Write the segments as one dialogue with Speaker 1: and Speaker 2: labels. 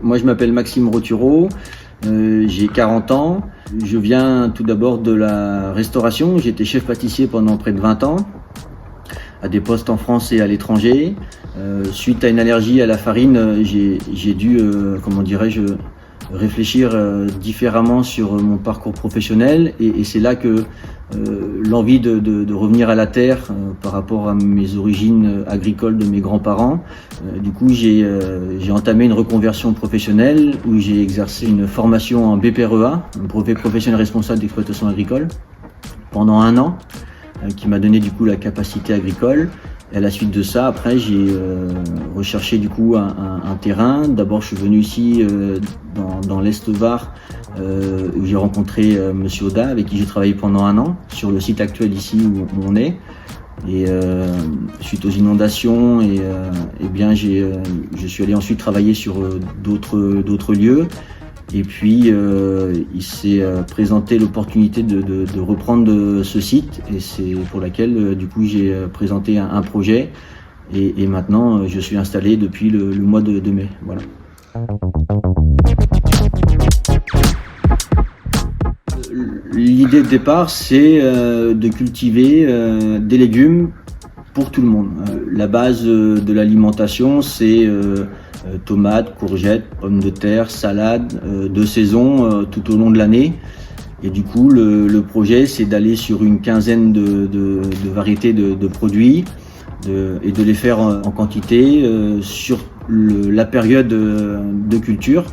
Speaker 1: Moi, je m'appelle Maxime Rotureau, j'ai 40 ans. Je viens tout d'abord de la restauration. J'ai été chef pâtissier pendant près de 20 ans, à des postes en France et à l'étranger. Suite à une allergie à la farine, j'ai dû, réfléchir différemment sur mon parcours professionnel. Et c'est là que l'envie de revenir à la terre par rapport à mes origines agricoles de mes grands-parents. Du coup, j'ai entamé une reconversion professionnelle où j'ai exercé une formation en BPREA, un brevet professionnel responsable d'exploitation agricole, pendant 1 an, qui m'a donné du coup la capacité agricole. Et à la suite de ça, après, j'ai recherché du coup un terrain. D'abord, je suis venu ici dans l'Est Var, où j'ai rencontré Monsieur Oda, avec qui j'ai travaillé pendant 1 an, sur le site actuel ici où on est. Et suite aux inondations, je suis allé ensuite travailler sur d'autres lieux. Et puis il s'est présenté l'opportunité de reprendre ce site, et c'est pour laquelle du coup j'ai présenté un projet, et maintenant je suis installé depuis le mois de mai. Voilà. L'idée de départ, c'est de cultiver des légumes pour tout le monde. La base de l'alimentation, c'est tomates, courgettes, pommes de terre, salades de saison tout au long de l'année. Et du coup, le projet, c'est d'aller sur une quinzaine de variétés de produits et de les faire en quantité sur la période de culture,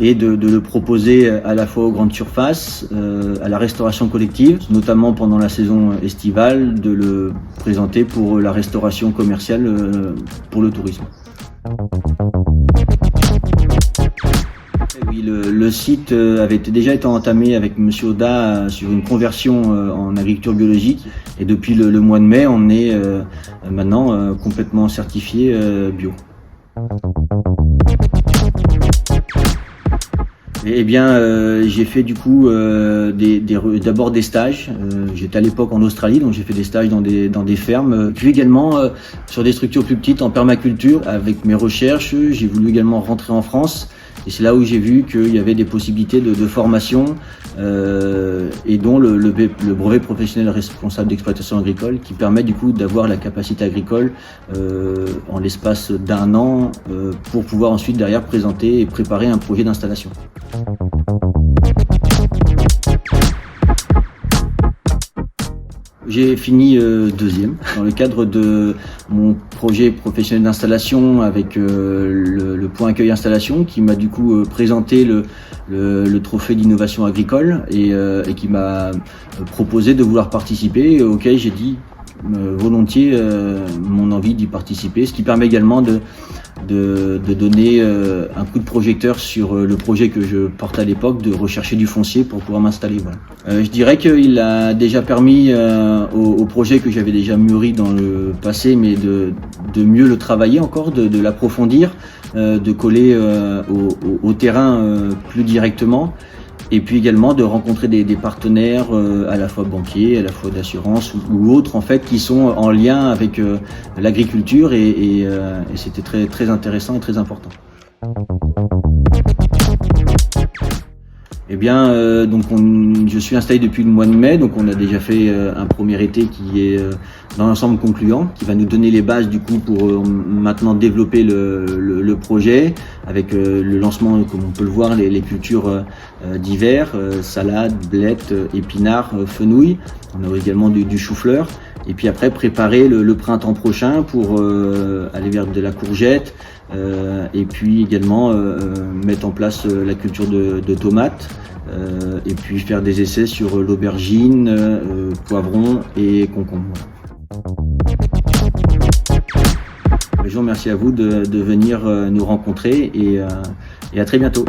Speaker 1: et de le proposer à la fois aux grandes surfaces, à la restauration collective, notamment pendant la saison estivale, de le présenter pour la restauration commerciale pour le tourisme. Oui, le site avait déjà été entamé avec Monsieur Oda sur une conversion en agriculture biologique, et depuis le mois de mai, on est maintenant complètement certifié bio. Eh bien, j'ai fait du coup d'abord des stages. J'étais à l'époque en Australie, donc j'ai fait des stages dans des fermes. Puis également sur des structures plus petites en permaculture. Avec mes recherches, j'ai voulu également rentrer en France. Et c'est là où j'ai vu qu'il y avait des possibilités de formation, et dont le brevet professionnel responsable d'exploitation agricole, qui permet du coup d'avoir la capacité agricole en l'espace d'1 an pour pouvoir ensuite derrière présenter et préparer un projet d'installation. J'ai fini deuxième dans le cadre de mon projet professionnel d'installation avec le point accueil installation, qui m'a du coup présenté le trophée d'innovation agricole, et qui m'a proposé de vouloir participer, auquel j'ai dit volontiers mon envie d'y participer, ce qui permet également de donner un coup de projecteur sur le projet que je portais à l'époque, de rechercher du foncier pour pouvoir m'installer. Voilà. Je dirais qu'il a déjà permis au projet que j'avais déjà mûri dans le passé, mais de mieux le travailler encore, de l'approfondir, de coller au terrain plus directement. Et puis également de rencontrer des partenaires à la fois banquiers, à la fois d'assurance ou autres, en fait, qui sont en lien avec l'agriculture, et c'était très, très intéressant et très important. Eh bien, je suis installé depuis le mois de mai, donc on a déjà fait un premier été qui est dans l'ensemble concluant, qui va nous donner les bases du coup pour maintenant développer le projet, avec le lancement, comme on peut le voir, les cultures d'hiver, salade, blettes, épinards, fenouil. On a également du chou-fleur. Et puis après, préparer le printemps prochain pour aller vers de la courgette, et puis également mettre en place la culture de tomates, et puis faire des essais sur l'aubergine, poivron et concombre. Je vous remercie à vous de venir nous rencontrer, et à très bientôt.